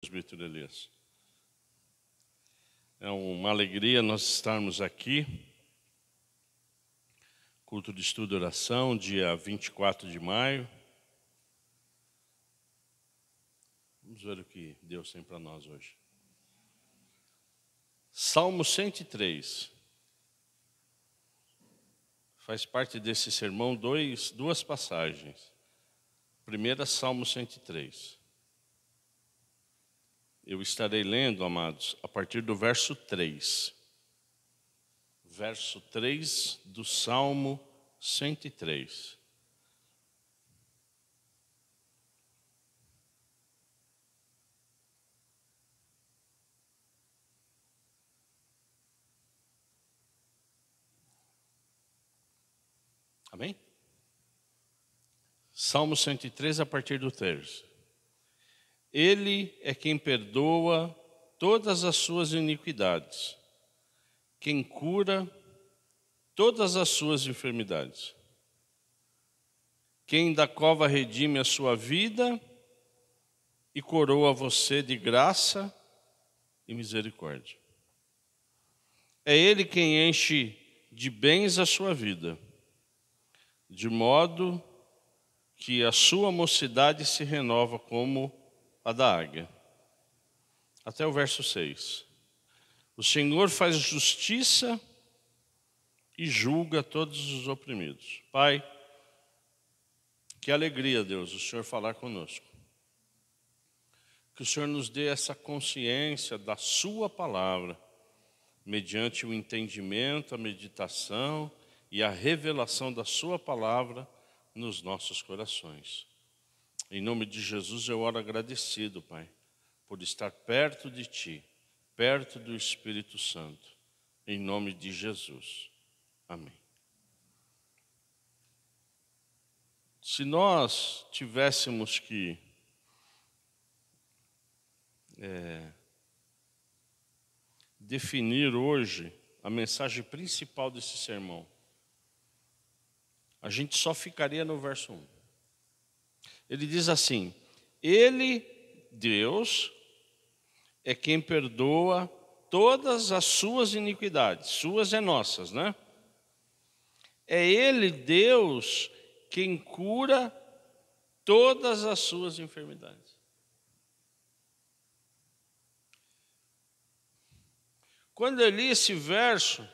Presbítero Elias. É uma alegria nós estarmos aqui. Culto de estudo e oração, dia 24 de maio. Vamos ver o que Deus tem para nós hoje. Salmo 103. Faz parte desse sermão duas passagens. Primeira, Salmo 103. Eu estarei lendo, amados, a partir do verso 3. Verso 3 do Salmo 103. Amém? Salmo 103, a partir do 3. Ele é quem perdoa todas as suas iniquidades, quem cura todas as suas enfermidades, quem da cova redime a sua vida e coroa você de graça e misericórdia. É Ele quem enche de bens a sua vida, de modo que a sua mocidade se renova como a da águia. Até o verso 6. O Senhor faz justiça e julga todos os oprimidos. Pai, que alegria, Deus, o Senhor falar conosco. Que o Senhor nos dê essa consciência da sua palavra, mediante o entendimento, a meditação e a revelação da sua palavra nos nossos corações. Em nome de Jesus eu oro agradecido, Pai, por estar perto de Ti, perto do Espírito Santo. Em nome de Jesus. Amém. Se nós tivéssemos que definir hoje a mensagem principal desse sermão, a gente só ficaria no verso 1. Ele diz assim: Ele, Deus, é quem perdoa todas as suas iniquidades. Suas é nossas, né? É Ele, Deus, quem cura todas as suas enfermidades. Quando eu li esse verso,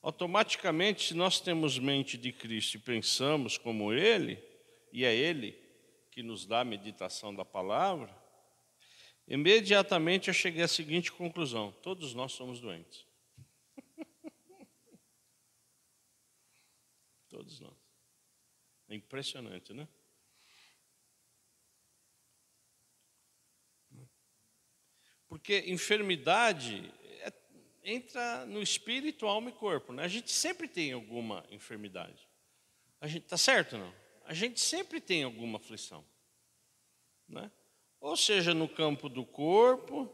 automaticamente, se nós temos mente de Cristo e pensamos como Ele, e é Ele que nos dá a meditação da palavra, imediatamente eu cheguei à seguinte conclusão: todos nós somos doentes. Todos nós. É impressionante, né? Porque enfermidade entra no espírito, alma e corpo, né? A gente sempre tem alguma enfermidade. A gente tá certo, não? A gente sempre tem alguma aflição, né? Ou seja no campo do corpo,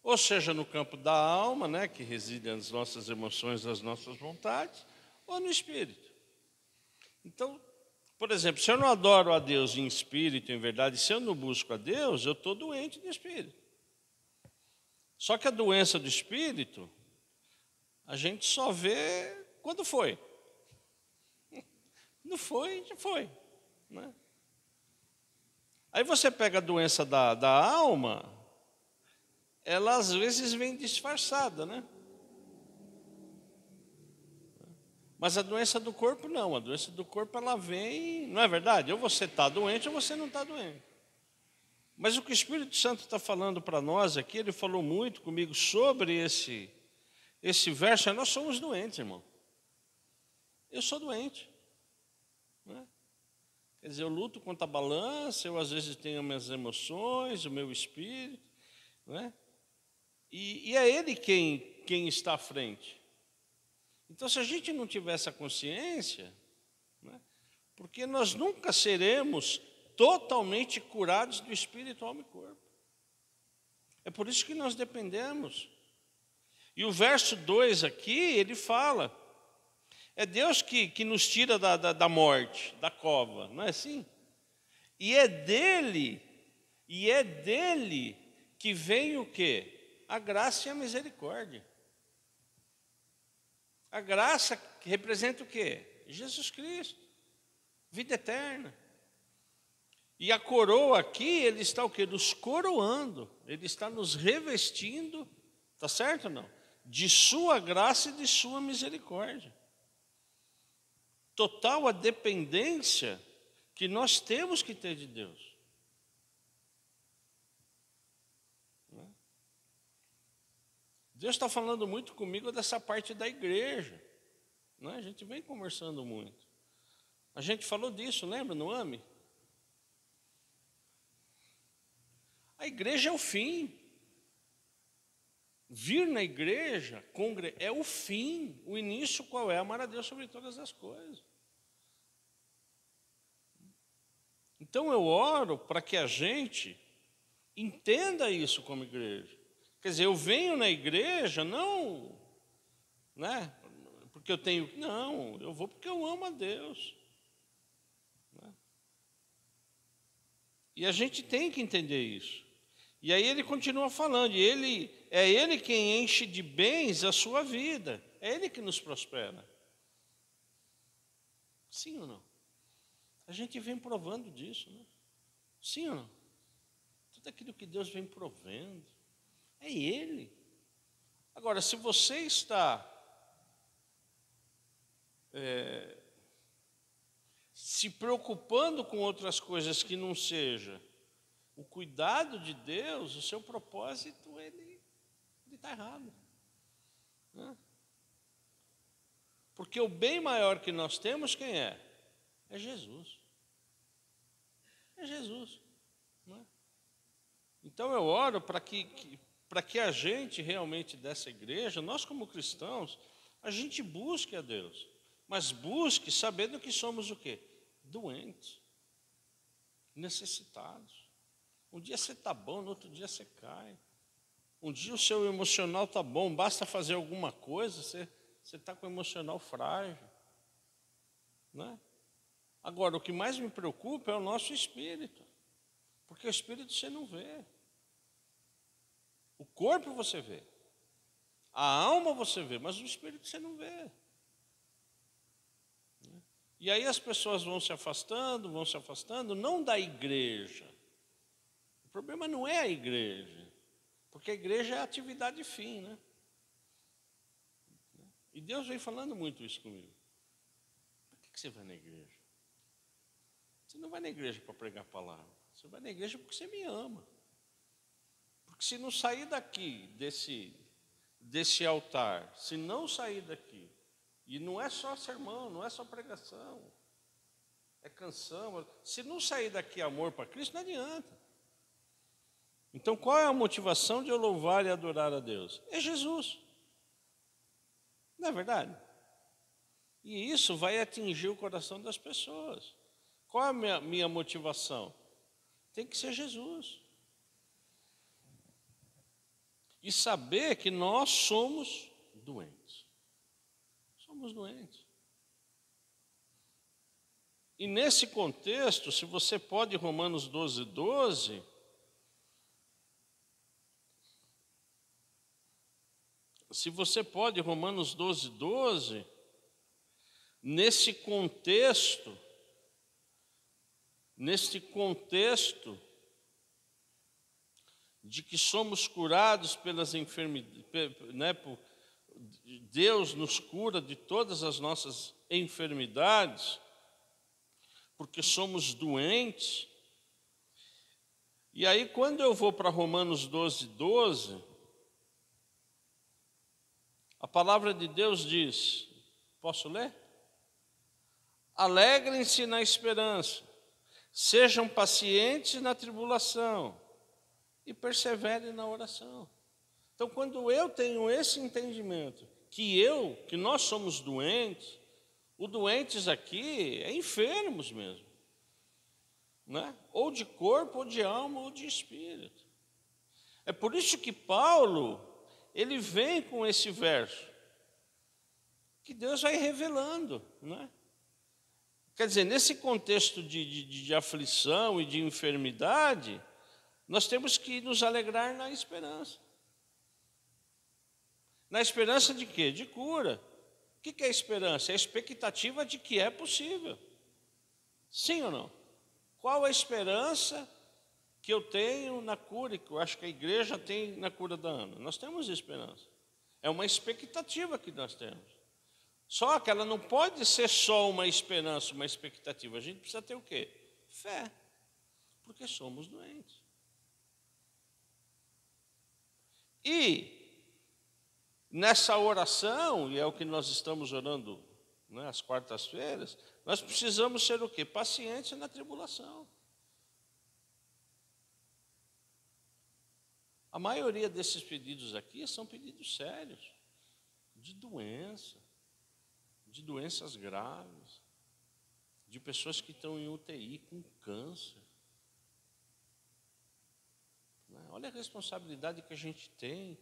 ou seja no campo da alma, né, que reside as nossas emoções, as nossas vontades, ou no espírito. Então, por exemplo, se eu não adoro a Deus em espírito, em verdade, se eu não busco a Deus, eu estou doente do espírito. Só que a doença do espírito, a gente só vê quando foi. Não foi, já foi, né? Aí você pega a doença da alma, ela às vezes vem disfarçada, né? Mas a doença do corpo não, a doença do corpo ela vem, não é verdade? Ou você está doente ou você não está doente. Mas o que o Espírito Santo está falando para nós aqui, ele falou muito comigo sobre esse verso, nós somos doentes, irmão. Eu sou doente. Né? Quer dizer, eu luto contra a balança, eu às vezes tenho minhas emoções, o meu espírito, né? E é Ele quem está à frente. Então, se a gente não tiver essa consciência, né, porque nós nunca seremos totalmente curados do espírito, alma e corpo. É por isso que nós dependemos. E o verso 2 aqui, ele fala: é Deus que nos tira da morte, da cova, não é assim? E é dele E é dele que vem o quê? A graça e a misericórdia. A graça representa o quê? Jesus Cristo, vida eterna. E a coroa aqui, ele está o quê? Nos coroando, ele está nos revestindo, tá certo ou não? De sua graça e de sua misericórdia. Total a dependência que nós temos que ter de Deus. Deus está falando muito comigo dessa parte da igreja. A gente vem conversando muito. A gente falou disso, lembra, no AME? A igreja é o fim. Vir na igreja é o fim. O início qual é? Amar a Deus sobre todas as coisas. Então eu oro para que a gente entenda isso como igreja. Quer dizer, eu venho na igreja não, né, porque eu tenho, não, eu vou porque eu amo a Deus. E a gente tem que entender isso. E aí ele continua falando, e é ele quem enche de bens a sua vida, é ele que nos prospera. Sim ou não? A gente vem provando disso, né? Sim ou não? Tudo aquilo que Deus vem provendo, é ele. Agora, se você está se preocupando com outras coisas que não seja o cuidado de Deus, o seu propósito, ele está errado. Né? Porque o bem maior que nós temos, quem é? É Jesus. É Jesus. Né? Então eu oro para que a gente realmente dessa igreja, nós como cristãos, a gente busque a Deus. Mas busque sabendo que somos o quê? Doentes. Necessitados. Um dia você está bom, no outro dia você cai. Um dia o seu emocional está bom, basta fazer alguma coisa, você está com o emocional frágil. Né? Agora, o que mais me preocupa é o nosso espírito. Porque o espírito você não vê. O corpo você vê. A alma você vê, mas o espírito você não vê. E aí as pessoas vão se afastando, não da igreja. O problema não é a igreja, porque a igreja é a atividade fim, né? E Deus vem falando muito isso comigo. Por que você vai na igreja? Você não vai na igreja para pregar a palavra. Você vai na igreja porque você me ama. Porque se não sair daqui, desse altar, se não sair daqui, e não é só sermão, não é só pregação, é canção, se não sair daqui amor para Cristo, não adianta. Então qual é a motivação de eu louvar e adorar a Deus? É Jesus. Não é verdade? E isso vai atingir o coração das pessoas. Qual é a minha motivação? Tem que ser Jesus. E saber que nós somos doentes. Somos doentes. E nesse contexto, se você pode, Romanos 12:12, Romanos 12:12, nesse contexto de que somos curados pelas enfermidades, né, Deus nos cura de todas as nossas enfermidades, porque somos doentes. E aí, quando eu vou para Romanos 12:12, a palavra de Deus diz, posso ler? Alegrem-se na esperança, sejam pacientes na tribulação e perseverem na oração. Então, quando eu tenho esse entendimento, que nós somos doentes, o doentes aqui é enfermos mesmo, né? Ou de corpo, ou de alma, ou de espírito. É por isso que Paulo, ele vem com esse verso, que Deus vai revelando, né? Quer dizer, nesse contexto de aflição e de enfermidade, Nós temos que nos alegrar na esperança. Na esperança de quê? De cura. O que é a esperança? É a expectativa de que é possível. Sim ou não? Qual a esperança que eu tenho na cura, que eu acho que a igreja tem na cura da Ana? Nós temos esperança. É uma expectativa que nós temos. Só que ela não pode ser só uma esperança, uma expectativa. A gente precisa ter o quê? Fé. Porque somos doentes. E nessa oração, e é o que nós estamos orando, né, às quartas-feiras, nós precisamos ser o quê? Pacientes na tribulação. A maioria desses pedidos aqui são pedidos sérios, de doença, de doenças graves, de pessoas que estão em UTI com câncer. Olha a responsabilidade que a gente tem.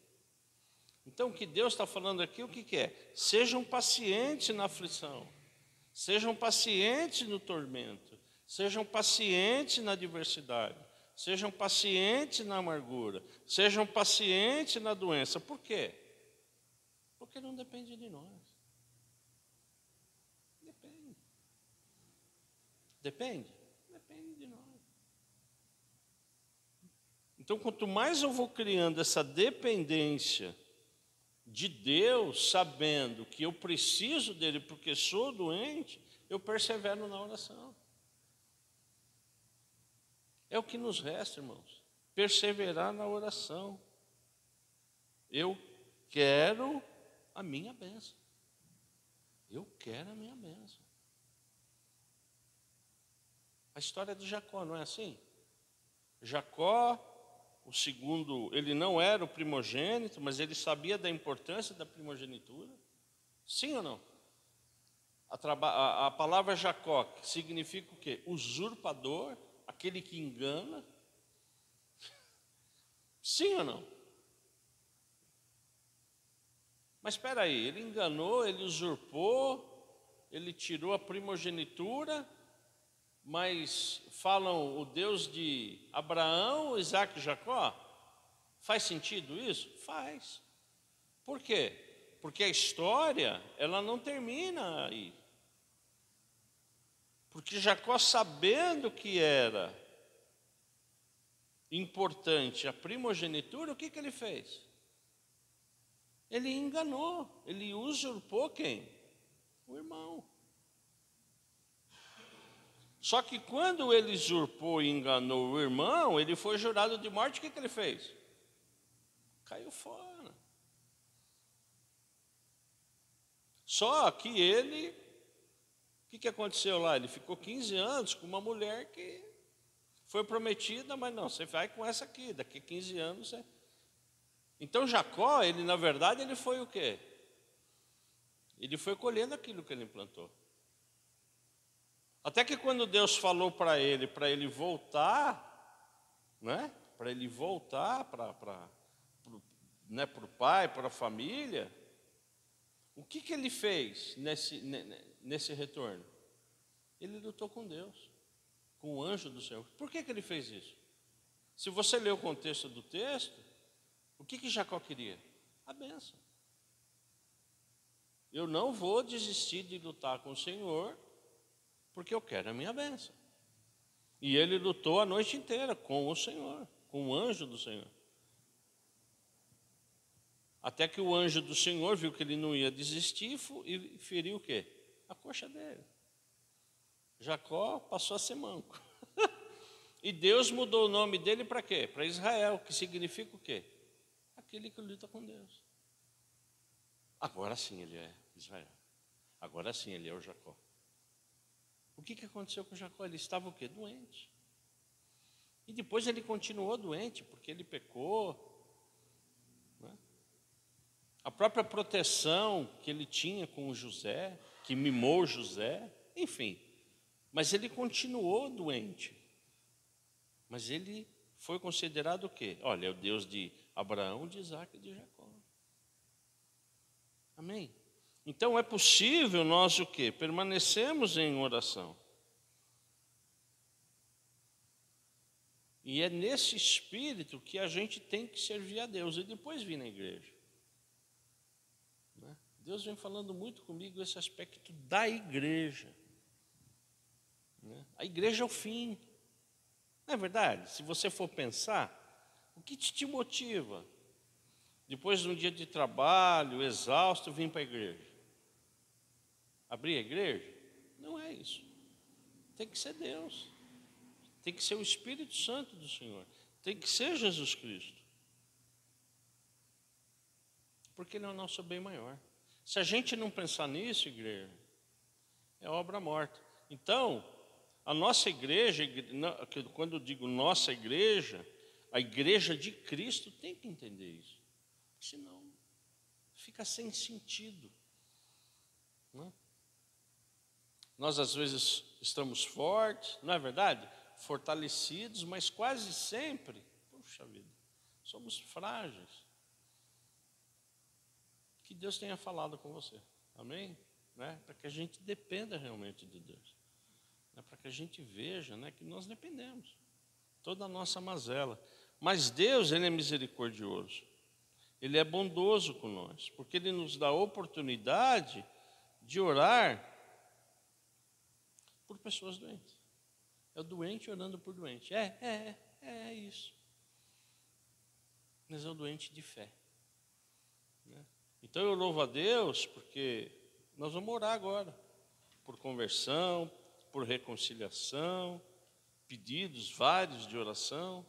Então, o que Deus está falando aqui, o que é? Sejam pacientes na aflição, sejam pacientes no tormento, sejam pacientes na adversidade, sejam pacientes na amargura, sejam pacientes na doença. Por quê? Porque não depende de nós. Depende. Depende? Depende de nós. Então, quanto mais eu vou criando essa dependência de Deus, sabendo que eu preciso dele porque sou doente, eu persevero na oração. É o que nos resta, irmãos, perseverar na oração. Eu quero a minha bênção. Eu quero a minha bênção. A história de Jacó, não é assim? Jacó, o segundo, ele não era o primogênito, mas ele sabia da importância da primogenitura. Sim ou não? A palavra Jacó significa o quê? Usurpador, aquele que engana. Sim ou não? Mas espera aí, ele enganou, ele usurpou, ele tirou a primogenitura, mas falam o Deus de Abraão, Isaac e Jacó? Faz sentido isso? Faz. Por quê? Porque a história, ela não termina aí. Porque Jacó, sabendo que era importante a primogenitura, o que ele fez? Ele enganou, ele usurpou quem? O irmão. Só que quando ele usurpou e enganou o irmão, ele foi jurado de morte, o que ele fez? Caiu fora. Só que ele, o que aconteceu lá? Ele ficou 15 anos com uma mulher que foi prometida, mas não, você vai com essa aqui, daqui a 15 anos você... Então Jacó, ele na verdade, ele foi o quê? Ele foi colhendo aquilo que ele implantou. Até que quando Deus falou para ele voltar, né? Para ele voltar para o pai, para a família, o que ele fez nesse retorno? Ele lutou com Deus, com o anjo do Senhor. Por que ele fez isso? Se você ler o contexto do texto, o que Jacó queria? A bênção. Eu não vou desistir de lutar com o Senhor, porque eu quero a minha bênção. E ele lutou a noite inteira com o Senhor, com o anjo do Senhor. Até que o anjo do Senhor viu que ele não ia desistir e feriu o quê? A coxa dele. Jacó passou a ser manco. E Deus mudou o nome dele para quê? Para Israel, que significa o quê? Aquele que luta com Deus. Agora sim ele é Israel. Agora sim ele é o Jacó. O que aconteceu com Jacó? Ele estava o quê? Doente. E depois ele continuou doente, porque ele pecou. Né? A própria proteção que ele tinha com o José, que mimou José, enfim. Mas ele continuou doente. Mas ele foi considerado o quê? Olha, é o Deus de Abraão, de Isaac e de Jacó. Amém? Então é possível nós o quê? Permanecemos em oração. E é nesse espírito que a gente tem que servir a Deus e depois vir na igreja. Né? Deus vem falando muito comigo esse aspecto da igreja. Né? A igreja é o fim. Não é verdade? Se você for pensar, o que te motiva? Depois de um dia de trabalho, exausto, vir para a igreja? Abrir a igreja? Não é isso. Tem que ser Deus. Tem que ser o Espírito Santo do Senhor. Tem que ser Jesus Cristo. Porque Ele é o nosso bem maior. Se a gente não pensar nisso, igreja, é obra morta. Então, a nossa igreja, quando eu digo nossa igreja, a igreja de Cristo tem que entender isso. Senão, fica sem sentido. Não é? Nós, às vezes, estamos fortes, não é verdade? Fortalecidos, mas quase sempre, puxa vida, somos frágeis. Que Deus tenha falado com você, amém? Né? Para que a gente dependa realmente de Deus, né? Para que a gente veja, né, que nós dependemos, toda a nossa mazela. Mas Deus, Ele é misericordioso, Ele é bondoso com nós, porque Ele nos dá a oportunidade de orar por pessoas doentes. É o doente orando por doente. É isso. Mas é o doente de fé. Né? Então eu louvo a Deus porque nós vamos orar agora por conversão, por reconciliação, pedidos vários de oração,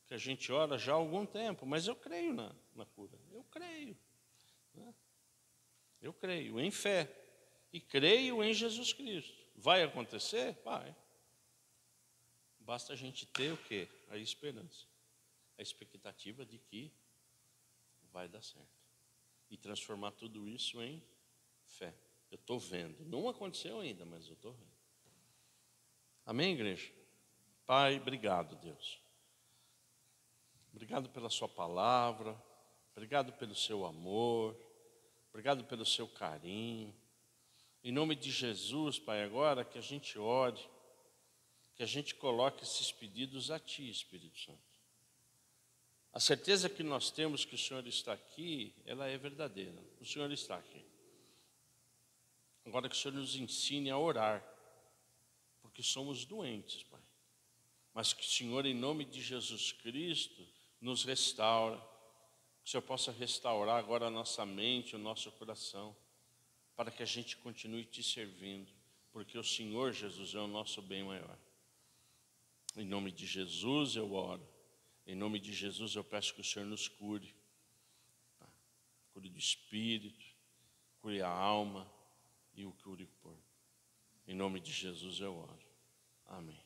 que a gente ora já há algum tempo, mas eu creio na cura. Eu creio. Né? Eu creio em fé. E creio em Jesus Cristo. Vai acontecer? Vai. Basta a gente ter o quê? A esperança. A expectativa de que vai dar certo. E transformar tudo isso em fé. Eu estou vendo. Não aconteceu ainda, mas eu estou vendo. Amém, igreja? Pai, obrigado, Deus. Obrigado pela sua palavra. Obrigado pelo seu amor. Obrigado pelo seu carinho. Em nome de Jesus, Pai, agora que a gente ore, que a gente coloque esses pedidos a Ti, Espírito Santo. A certeza que nós temos que o Senhor está aqui, ela é verdadeira. O Senhor está aqui. Agora que o Senhor nos ensine a orar, porque somos doentes, Pai. Mas que o Senhor, em nome de Jesus Cristo, nos restaura. Que o Senhor possa restaurar agora a nossa mente, o nosso coração, para que a gente continue te servindo, porque o Senhor Jesus é o nosso bem maior. Em nome de Jesus eu oro. Em nome de Jesus eu peço que o Senhor nos cure. Cure do espírito, cure a alma e o cure o corpo. Em nome de Jesus eu oro. Amém.